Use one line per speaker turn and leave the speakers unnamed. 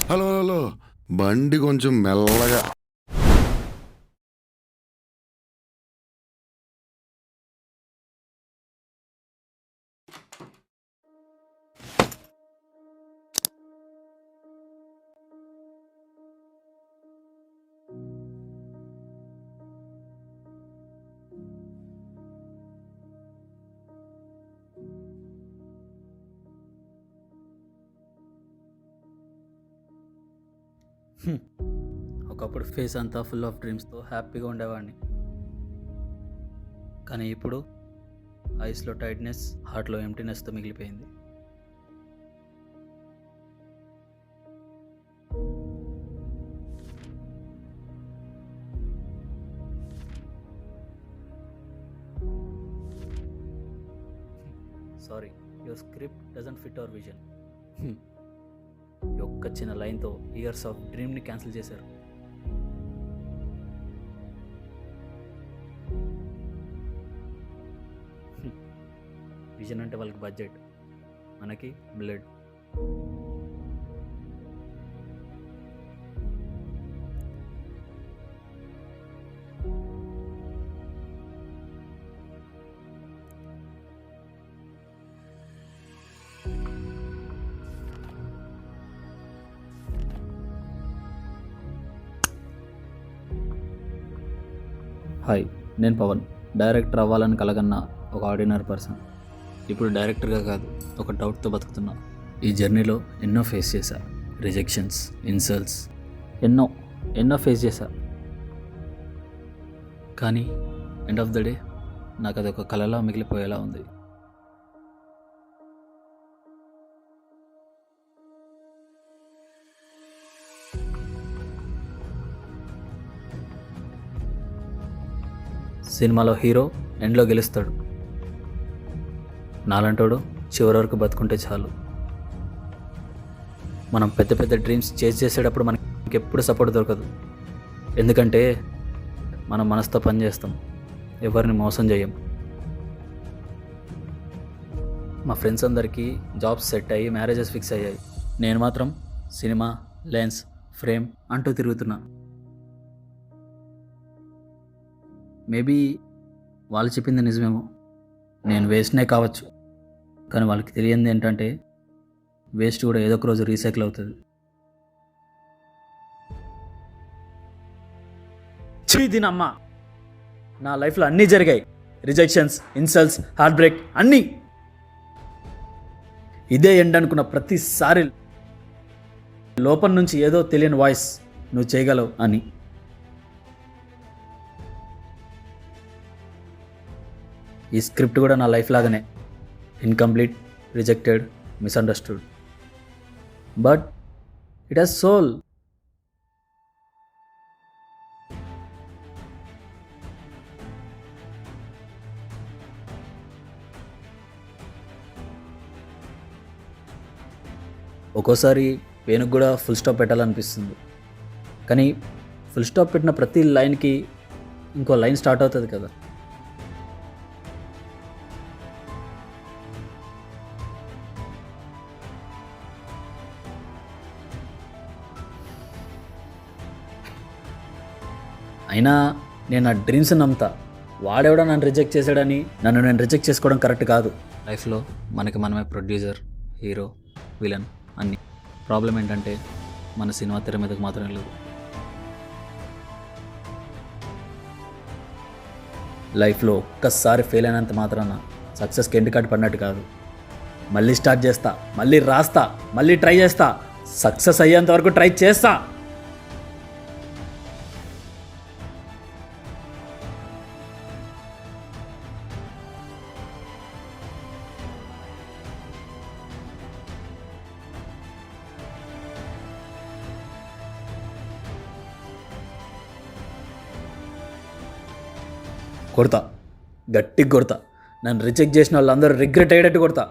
Hello hello బండి కొంచెం మెల్లగా.
ఒకప్పుడు ఫేస్ అంతా ఫుల్ ఆఫ్ డ్రీమ్స్తో హ్యాపీగా ఉండేవాడిని. కానీ ఇప్పుడు ఐస్లో టైట్నెస్, హార్ట్లో ఎంటీనెస్తో మిగిలిపోయింది. Sorry, your script doesn't fit hour vision. ఒక్క చిన్న లైన్తో ఇయర్స్ ఆఫ్ డ్రీమ్ని క్యాన్సిల్ చేశారు. విజన్ అంటే వాళ్ళకి బడ్జెట్, మనకి బ్లడ్. హాయ్, నేను పవన్. డైరెక్టర్ అవ్వాలని కలగన్న ఒక ఆర్డినరీ పర్సన్. ఇప్పుడు డైరెక్టర్గా కాదు, ఒక డౌట్తో బతుకుతున్నా. ఈ జర్నీలో ఎన్నో ఫేస్ చేశా. రిజెక్షన్స్, ఇన్సల్ట్స్, ఎన్నో ఫేస్ చేశా. కానీ ఎండ్ ఆఫ్ ద డే నాకు అది ఒక కళలా మిగిలిపోయేలా ఉంది. సినిమాలో హీరో ఎండ్లో గెలుస్తాడు, నాలంటోడు చివరి వరకు బతుకుంటే చాలు. మనం పెద్ద పెద్ద డ్రీమ్స్ చేజ్ చేసేటప్పుడు మనకి ఎప్పుడు సపోర్ట్ దొరకదు. ఎందుకంటే మనం మనసుతో పని చేస్తాం, ఎవరిని మోసం చేయం. మా ఫ్రెండ్స్ అందరికీ జాబ్స్ సెట్ అయ్యి మ్యారేజెస్ ఫిక్స్ అయ్యాయి. నేను మాత్రం సినిమా, లెన్స్, ఫ్రేమ్ అంటూ తిరుగుతున్నా. మేబీ వాళ్ళు చెప్పింది నిజమేమో, నేను వేస్ట్నే కావచ్చు. కానీ వాళ్ళకి తెలియంది ఏంటంటే వేస్ట్ కూడా ఏదో ఒక రోజు రీసైకిల్ అవుతుంది. దీనమ్మా, నా లైఫ్లో అన్నీ జరిగాయి. రిజెక్షన్స్, ఇన్సల్ట్స్, హార్ట్ బ్రేక్ అన్నీ. ఇదే ఎండ్ అనుకున్న ప్రతిసారి లోపల నుంచి ఏదో తెలియని వాయిస్, నువ్వు చేయగలవు అని. ఈ స్క్రిప్ట్ కూడా నా లైఫ్ లాగానే incomplete, rejected, misunderstood. But it has soul. ఒక్కోసారి పేనుకు కూడా ఫుల్ స్టాప్ పెట్టాలనిపిస్తుంది. కానీ ఫుల్ స్టాప్ పెట్టిన ప్రతి లైన్కి ఇంకో లైన్ స్టార్ట్ అవుతుంది కదా. అయినా నేను నా డ్రీమ్స్ని నమ్ముతా. వాడెవడో నన్ను రిజెక్ట్ చేశాడని నన్ను నేను రిజెక్ట్ చేసుకోవడం కరెక్ట్ కాదు. లైఫ్లో మనకి మనమే ప్రొడ్యూసర్, హీరో, విలన్ అన్నీ. ప్రాబ్లం ఏంటంటే మన సినిమా తెర మీదకి మాత్రమే లేదు. లైఫ్లో ఒక్కసారి ఫెయిల్ అయినంత మాత్రాన సక్సెస్కి ఎండ్ కార్డ్ పడినట్టు కాదు. మళ్ళీ స్టార్ట్ చేస్తా, మళ్ళీ రాస్తా, మళ్ళీ ట్రై చేస్తా, సక్సెస్ అయ్యేంత వరకు ట్రై చేస్తా. కొడతా, గట్టిగా కొడతా. నన్ను రిజెక్ట్ చేసిన వాళ్ళందరూ రిగ్రెట్ అయ్యేటట్టు కొడతా.